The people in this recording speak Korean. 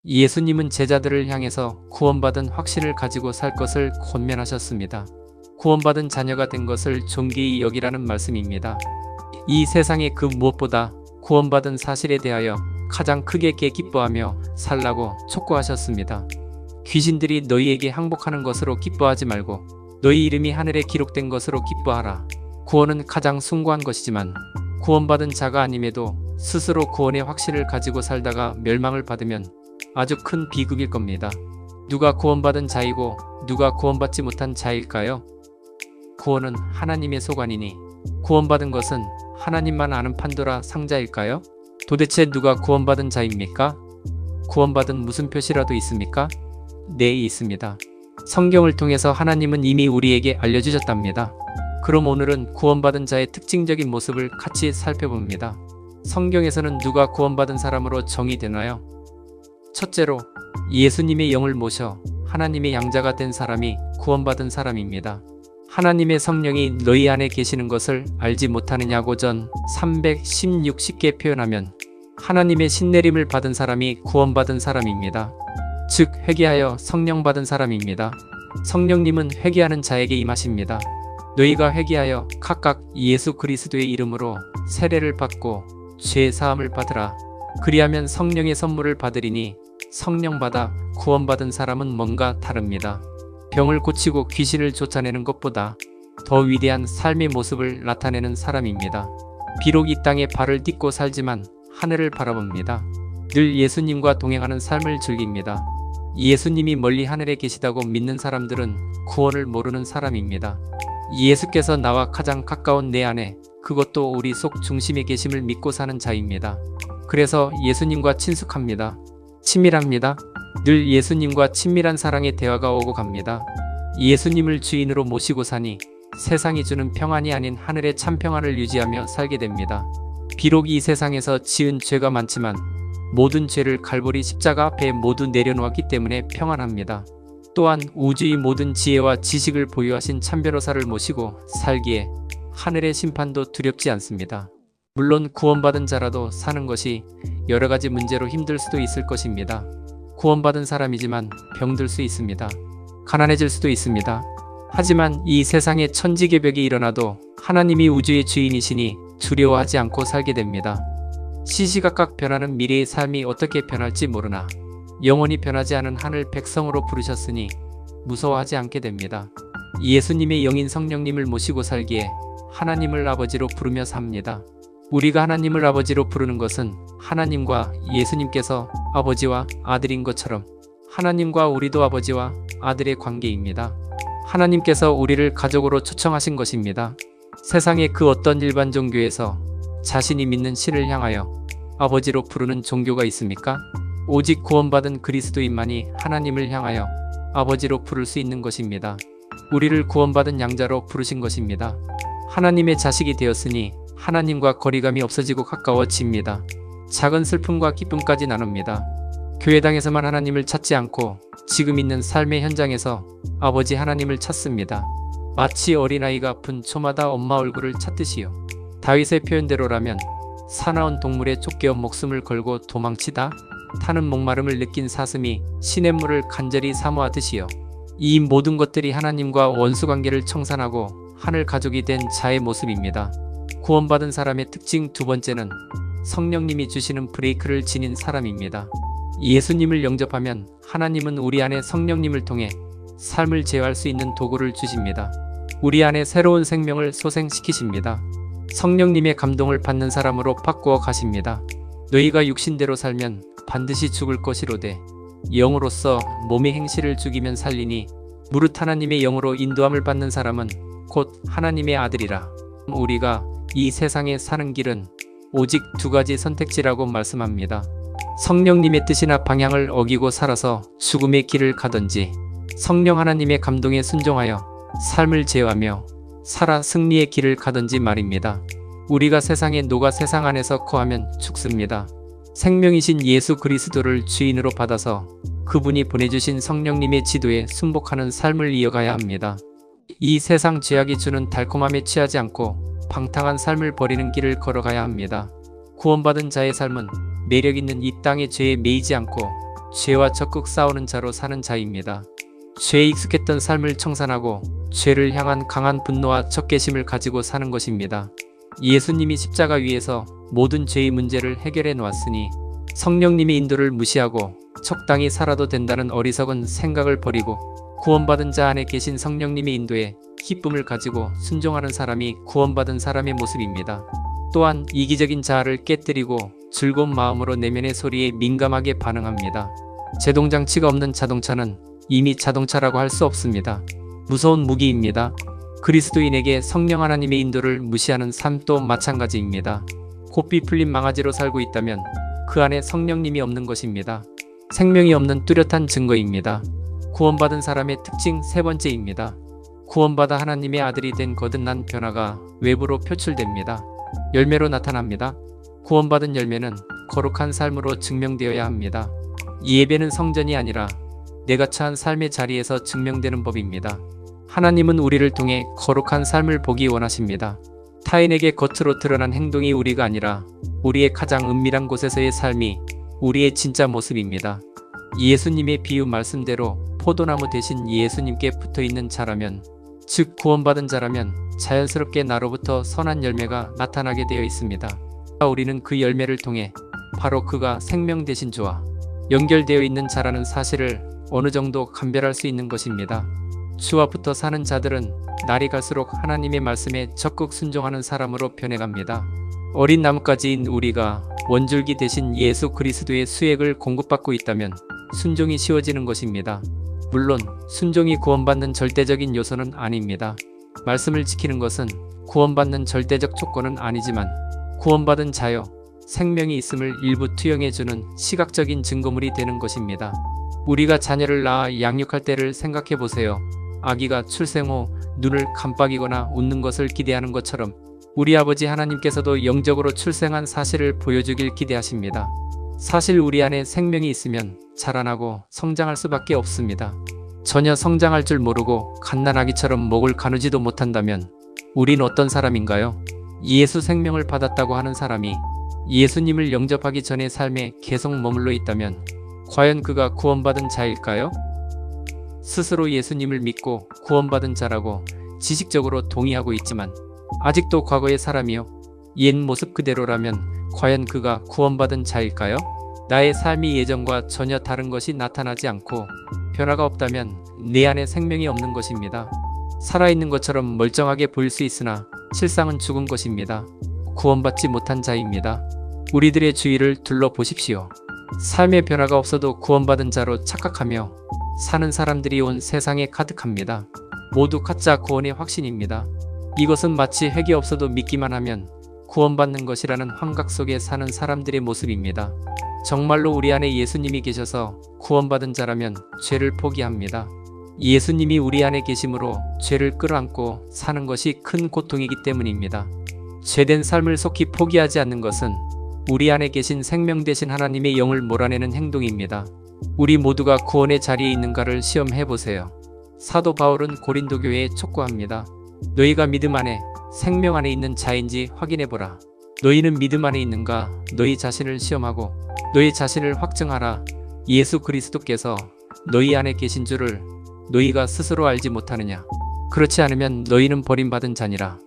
예수님은 제자들을 향해서 구원받은 확신을 가지고 살 것을 권면하셨습니다. 구원받은 자녀가 된 것을 존귀히 여기라는 말씀입니다. 이 세상의 그 무엇보다 구원받은 사실에 대하여 가장 크게 기뻐하며 살라고 촉구하셨습니다. 귀신들이 너희에게 항복하는 것으로 기뻐하지 말고 너희 이름이 하늘에 기록된 것으로 기뻐하라. 구원은 가장 숭고한 것이지만 구원받은 자가 아님에도 스스로 구원의 확신을 가지고 살다가 멸망을 받으면 아주 큰 비극일 겁니다. 누가 구원받은 자이고 누가 구원받지 못한 자일까요? 구원은 하나님의 소관이니 구원받은 것은 하나님만 아는 판도라 상자일까요? 도대체 누가 구원받은 자입니까? 구원받은 무슨 표시라도 있습니까? 네, 있습니다. 성경을 통해서 하나님은 이미 우리에게 알려주셨답니다. 그럼 오늘은 구원받은 자의 특징적인 모습을 같이 살펴봅니다. 성경에서는 누가 구원받은 사람으로 정의되나요? 첫째로 예수님의 영을 모셔 하나님의 양자가 된 사람이 구원받은 사람입니다. 하나님의 성령이 너희 안에 계시는 것을 알지 못하느냐고 전 316 쉽게 표현하면 하나님의 신내림을 받은 사람이 구원받은 사람입니다. 즉 회개하여 성령 받은 사람입니다. 성령님은 회개하는 자에게 임하십니다. 너희가 회개하여 각각 예수 그리스도의 이름으로 세례를 받고 죄 사함을 받으라. 그리하면 성령의 선물을 받으리니 성령 받아 구원받은 사람은 뭔가 다릅니다. 병을 고치고 귀신을 쫓아내는 것보다 더 위대한 삶의 모습을 나타내는 사람입니다. 비록 이 땅에 발을 딛고 살지만 하늘을 바라봅니다. 늘 예수님과 동행하는 삶을 즐깁니다. 예수님이 멀리 하늘에 계시다고 믿는 사람들은 구원을 모르는 사람입니다. 예수께서 나와 가장 가까운 내 안에, 그것도 우리 속 중심에 계심을 믿고 사는 자입니다. 그래서 예수님과 친숙합니다. 친밀합니다. 늘 예수님과 친밀한 사랑의 대화가 오고 갑니다. 예수님을 주인으로 모시고 사니 세상이 주는 평안이 아닌 하늘의 참 평안을 유지하며 살게 됩니다. 비록 이 세상에서 지은 죄가 많지만 모든 죄를 갈보리 십자가 앞에 모두 내려놓았기 때문에 평안합니다. 또한 우주의 모든 지혜와 지식을 보유하신 참변호사를 모시고 살기에 하늘의 심판도 두렵지 않습니다. 물론 구원받은 자라도 사는 것이 여러가지 문제로 힘들 수도 있을 것입니다. 구원받은 사람이지만 병들 수 있습니다. 가난해질 수도 있습니다. 하지만 이 세상에 천지개벽이 일어나도 하나님이 우주의 주인이시니 두려워하지 않고 살게 됩니다. 시시각각 변하는 미래의 삶이 어떻게 변할지 모르나 영원히 변하지 않은 하늘 백성으로 부르셨으니 무서워하지 않게 됩니다. 예수님의 영인 성령님을 모시고 살기에 하나님을 아버지로 부르며 삽니다. 우리가 하나님을 아버지로 부르는 것은 하나님과 예수님께서 아버지와 아들인 것처럼 하나님과 우리도 아버지와 아들의 관계입니다. 하나님께서 우리를 가족으로 초청하신 것입니다. 세상의 그 어떤 일반 종교에서 자신이 믿는 신을 향하여 아버지로 부르는 종교가 있습니까? 오직 구원받은 그리스도인만이 하나님을 향하여 아버지로 부를 수 있는 것입니다. 우리를 구원받은 양자로 부르신 것입니다. 하나님의 자식이 되었으니 하나님과 거리감이 없어지고 가까워집니다. 작은 슬픔과 기쁨까지 나눕니다. 교회당에서만 하나님을 찾지 않고 지금 있는 삶의 현장에서 아버지 하나님을 찾습니다. 마치 어린아이가 분초마다 엄마 얼굴을 찾듯이요. 다윗의 표현대로라면 사나운 동물에 쫓겨 목숨을 걸고 도망치다 타는 목마름을 느낀 사슴이 시냇물을 간절히 사모하듯이요. 이 모든 것들이 하나님과 원수관계를 청산하고 하늘 가족이 된 자의 모습입니다. 구원받은 사람의 특징 두 번째는 성령님이 주시는 브레이크를 지닌 사람입니다. 예수님을 영접하면 하나님은 우리 안에 성령님을 통해 삶을 제어할 수 있는 도구를 주십니다. 우리 안에 새로운 생명을 소생시키십니다. 성령님의 감동을 받는 사람으로 바꾸어 가십니다. 너희가 육신대로 살면 반드시 죽을 것이로되 영으로서 몸의 행실을 죽이면 살리니 무릇 하나님의 영으로 인도함을 받는 사람은 곧 하나님의 아들이라. 우리가 이 세상에 사는 길은 오직 두 가지 선택지라고 말씀합니다. 성령님의 뜻이나 방향을 어기고 살아서 죽음의 길을 가든지 성령 하나님의 감동에 순종하여 삶을 제어하며 살아 승리의 길을 가든지 말입니다. 우리가 세상에 녹아 세상 안에서 거하면 죽습니다. 생명이신 예수 그리스도를 주인으로 받아서 그분이 보내주신 성령님의 지도에 순복하는 삶을 이어가야 합니다. 이 세상 죄악이 주는 달콤함에 취하지 않고 방탕한 삶을 버리는 길을 걸어가야 합니다. 구원받은 자의 삶은 매력있는 이 땅의 죄에 매이지 않고 죄와 적극 싸우는 자로 사는 자입니다. 죄에 익숙했던 삶을 청산하고 죄를 향한 강한 분노와 적개심을 가지고 사는 것입니다. 예수님이 십자가 위에서 모든 죄의 문제를 해결해 놓았으니 성령님의 인도를 무시하고 적당히 살아도 된다는 어리석은 생각을 버리고 구원받은 자 안에 계신 성령님의 인도에 기쁨을 가지고 순종하는 사람이 구원받은 사람의 모습입니다. 또한 이기적인 자아를 깨뜨리고 즐거운 마음으로 내면의 소리에 민감하게 반응합니다. 제동장치가 없는 자동차는 이미 자동차라고 할 수 없습니다. 무서운 무기입니다. 그리스도인에게 성령 하나님의 인도를 무시하는 삶도 마찬가지입니다. 고삐 풀린 망아지로 살고 있다면 그 안에 성령님이 없는 것입니다. 생명이 없는 뚜렷한 증거입니다. 구원받은 사람의 특징 세 번째입니다. 구원받아 하나님의 아들이 된 거듭난 변화가 외부로 표출됩니다. 열매로 나타납니다. 구원받은 열매는 거룩한 삶으로 증명되어야 합니다. 이 예배는 성전이 아니라 내가 처한 삶의 자리에서 증명되는 법입니다. 하나님은 우리를 통해 거룩한 삶을 보기 원하십니다. 타인에게 겉으로 드러난 행동이 우리가 아니라 우리의 가장 은밀한 곳에서의 삶이 우리의 진짜 모습입니다. 예수님의 비유 말씀대로 포도나무 대신 예수님께 붙어있는 자라면, 즉 구원받은 자라면 자연스럽게 나로부터 선한 열매가 나타나게 되어 있습니다. 우리는 그 열매를 통해 바로 그가 생명 되신 주와 연결되어 있는 자라는 사실을 어느 정도 감별할 수 있는 것입니다. 주와 붙어 사는 자들은 날이 갈수록 하나님의 말씀에 적극 순종하는 사람으로 변해갑니다. 어린 나뭇가지인 우리가 원줄기 대신 예수 그리스도의 수액을 공급받고 있다면 순종이 쉬워지는 것입니다. 물론 순종이 구원받는 절대적인 요소는 아닙니다. 말씀을 지키는 것은 구원받는 절대적 조건은 아니지만 구원받은 자여 생명이 있음을 일부 투영해주는 시각적인 증거물이 되는 것입니다. 우리가 자녀를 낳아 양육할 때를 생각해 보세요. 아기가 출생 후 눈을 깜빡이거나 웃는 것을 기대하는 것처럼 우리 아버지 하나님께서도 영적으로 출생한 사실을 보여주길 기대하십니다. 사실 우리 안에 생명이 있으면 자라나고 성장할 수밖에 없습니다. 전혀 성장할 줄 모르고 갓난아기처럼 목을 가누지도 못한다면 우린 어떤 사람인가요? 예수 생명을 받았다고 하는 사람이 예수님을 영접하기 전의 삶에 계속 머물러 있다면 과연 그가 구원받은 자일까요? 스스로 예수님을 믿고 구원받은 자라고 지식적으로 동의하고 있지만 아직도 과거의 사람이요, 옛 모습 그대로라면 과연 그가 구원받은 자일까요? 나의 삶이 예전과 전혀 다른 것이 나타나지 않고 변화가 없다면 내 안에 생명이 없는 것입니다. 살아있는 것처럼 멀쩡하게 보일 수 있으나 실상은 죽은 것입니다. 구원받지 못한 자입니다. 우리들의 주위를 둘러보십시오. 삶의 변화가 없어도 구원받은 자로 착각하며 사는 사람들이 온 세상에 가득합니다. 모두 가짜 구원의 확신입니다. 이것은 마치 핵이 없어도 믿기만 하면 구원받는 것이라는 환각 속에 사는 사람들의 모습입니다. 정말로 우리 안에 예수님이 계셔서 구원받은 자라면 죄를 포기합니다. 예수님이 우리 안에 계심으로 죄를 끌어안고 사는 것이 큰 고통이기 때문입니다. 죄된 삶을 속히 포기하지 않는 것은 우리 안에 계신 생명 되신 하나님의 영을 몰아내는 행동입니다. 우리 모두가 구원의 자리에 있는가를 시험해 보세요. 사도 바울은 고린도 교회에 촉구합니다. 너희가 믿음 안에 생명 안에 있는 자인지 확인해보라. 너희는 믿음 안에 있는가? 너희 자신을 시험하고 너희 자신을 확증하라. 예수 그리스도께서 너희 안에 계신 줄을 너희가 스스로 알지 못하느냐? 그렇지 않으면 너희는 버림받은 자니라.